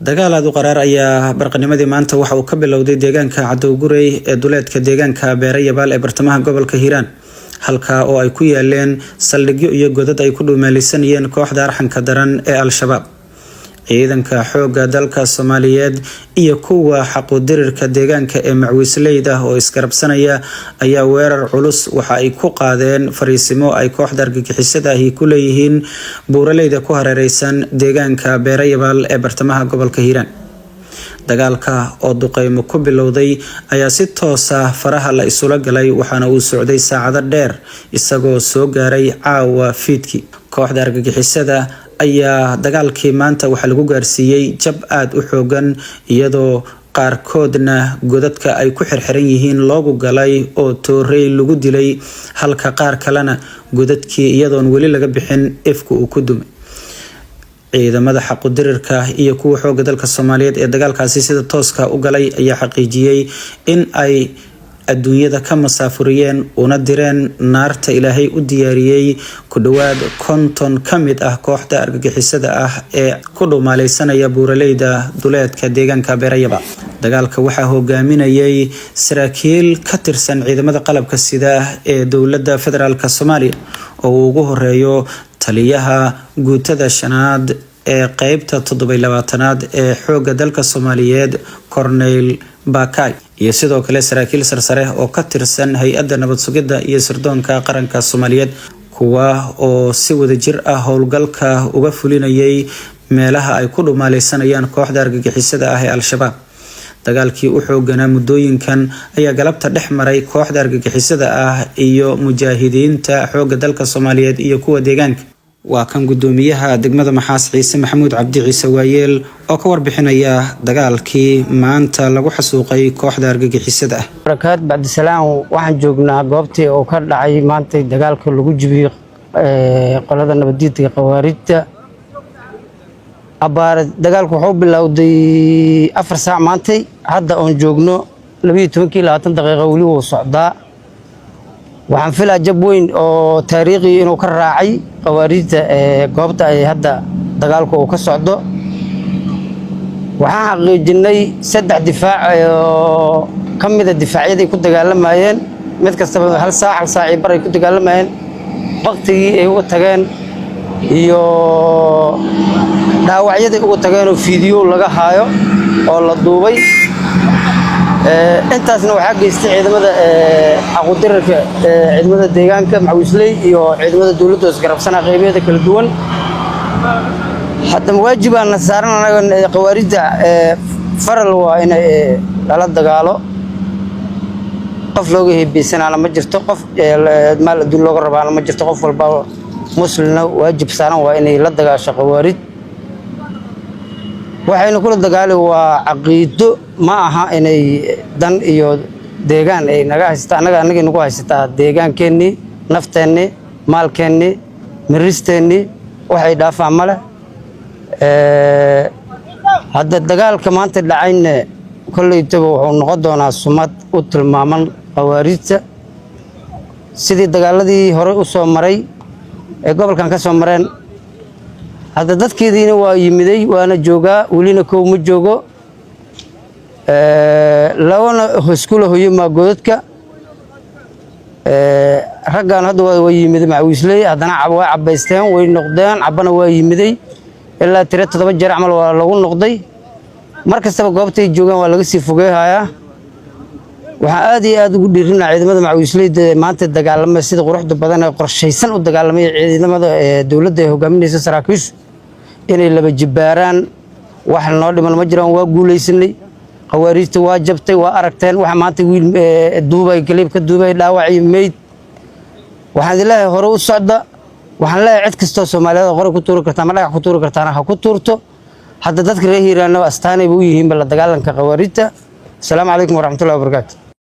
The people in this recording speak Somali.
dagaal aad u qaraar ayaa barqanimadii maanta waxa uu ka bilowday deegaanka Cadowgurey ee duleedka deegaanka Beerayabaal ee bartamaha gobolka Hiiraan halka oo ay ku yaaleen saldhigyo iyo godad ay ku dhuumeelisanayeen kooxda arxanka daran ee Al-Shabaab ciidanka xoogga dalka Soomaaliyeed iyo kuwa xaquudirirka deegaanka ee macwiisleyda oo iskarabsanaya ayaa weerar culus waxa ay ku qaadeen fariisimo ay kooxda argagixisada ahi ku leeyihiin buuraleyda ku hareereysan deegaanka Beerayabaal ee bartamaha gobolka Hiiraan dagaalka oo duqeymo ku bilowday ayaa si toos ah faraha la isula galay waxaana uu socday saacado dheer isagoo soo gaaray caawa fiidkii kooxda argagixisada ayaa dagaalkii maanta waxa lagu gaarsiiyay jab aad u xoogan iyadoo qaarkoodna godadka ay ku xirxiran yihiin loogu galay oo toorey lagu dilay halka qaar kalena godadkii iyadoon weli laga bixin ifku uu ku dumay ciidamada xaquudirirka iyo kuwa xoogga dalka Soomaaliyeed ee dagaalkaasi sida tooska u galay ayaa xaqiijiyay in ay adduunyada ka masaafuriyeen una direen naarta Ilaahay u diyaariyay ku dhawaad 50 kamid ah kooxda argagixisada ah ee ku dhumaaleysanaya buuraleyda duleedka deegaanka Beerayabaal dagaalka waxa hogaaminayay saraakiil ka tirsan ciidamada qalabka sida ee dowladda federaalka Soomaaliya oo ugu horeeyo taliyaha guutada shanaad ee qaybta 27aad ee xoogga dalka Soomaaliyeed Cornel Bakay iyo sidoo kale saraakiil sarsare oo ka tirsan hay'adda nabad sugidda iyo sirdoonka qaranka Soomaaliyeed kuwa oo si wada jir ah howlgalka uga fulinayay meelaha ay ku dhumaaleysanayaan kooxda argagixisada ah ee Al-Shabaab dagaalkii u xooganaa muddooyinkan ayaa galabta dhex maray kooxda argagixisada ah iyo mujaahidiinta xoogga dalka Soomaaliyeed iyo kuwa deegaanka waa kan gudoomiyaha degmada Maxaas Ciise Maxamuud Cabdi Ciise Waayeel oo ka warbixinaya dagaalkii maanta lagu xasuuqay kooxda argagixisada ah barakaad bacdi salaam waxaan joognaa goobtii oo ka dhacay maanta dagaalka lagu jibiyay qolada nabadiidka qawaaridta abaar dagaalku wuxuu bilowday 4 saac maantay hadda oon joogno 12 daqiiqo wali wuu socdaa waxaan filaa jab weyn oo taariikhi inuu ka raacay qawaaridta goobta ay hadda dagaalku uu ka socdo waxaan xaqiijinay 3 difaac oo kamid ah difaacyada ku dagaalamayeen mid kastaba hal saac bar ay ku dagaalamayeen waqtigii ay uga tageen iyo dhaawacyada ugu tageen oo fiidiyoo laga haayo oo la duubay intaasna waxa geystay ciidamada xaquudirirka ciidamada deegaanka macwiisley iyo ciidamada dawladda isgarabsana qaybaheeda kala duwan hadda waajibana saaran anaga qawaaridda faral waa in la dagaalo qof looga heebeysanaana ma jirto qof maal adduun looga rabaana ma jirto qof walba muslimna waajib saaran waa inay la dagaasho qawaarid waxayna kula dagaali waa caqiido ma aha inay dan iyo deegaan ay naga haystaan anaga nagu haystaa deegaankeenni nafteenni maalkeenni miristeenni waxay dhaafaan male hadda dagaalka maanta dhacayna kolleeytaba wuxuu noqon doonaa sumad u tilmaaman qawaaridta sidii dagaaladii hore u soo maray ee gobolkan ka soo mareen hadda dadkeediina waa yimiday waana joogaa welina kow ma joogo labana iskuula hooyo ma godadka raggan hadda waa yimiday macwiisley haddana waa cabaysteen way noqdeen cabana waa yimiday ilaa 7 jeer camal waa lagu noqday markastaba goobtay joogaan waa laga sii fogeeyaa waxaan aad iyo aad ugu dhiirinaa ciidamada macwiisleyda maanta dagaalamay sida quruxda badan ee qorshaysan u dagaalamay ciidamada dawladda ee hogaaminaysa saraakiisha inay laba jibaaraan wax noo dhiman ma jiraan waa guuleysanay qawaaridta waa jabtay waa aragteen waxa maanta wiil duubay galib ka duubay dhaawacay meyd waxaan ilaahay hore u socda waxaan leeyahay cid kastoo Soomaaliyeed qore ku tuuri kartaa ma dhagax ku tuuri kartaa ha ku tuurto hadda dadka reer Hiiraan astaanay u yihiin bal dagaalanka qawaaridta. Assalaamu calaykum waraxmatullaahi wabarakaatuh.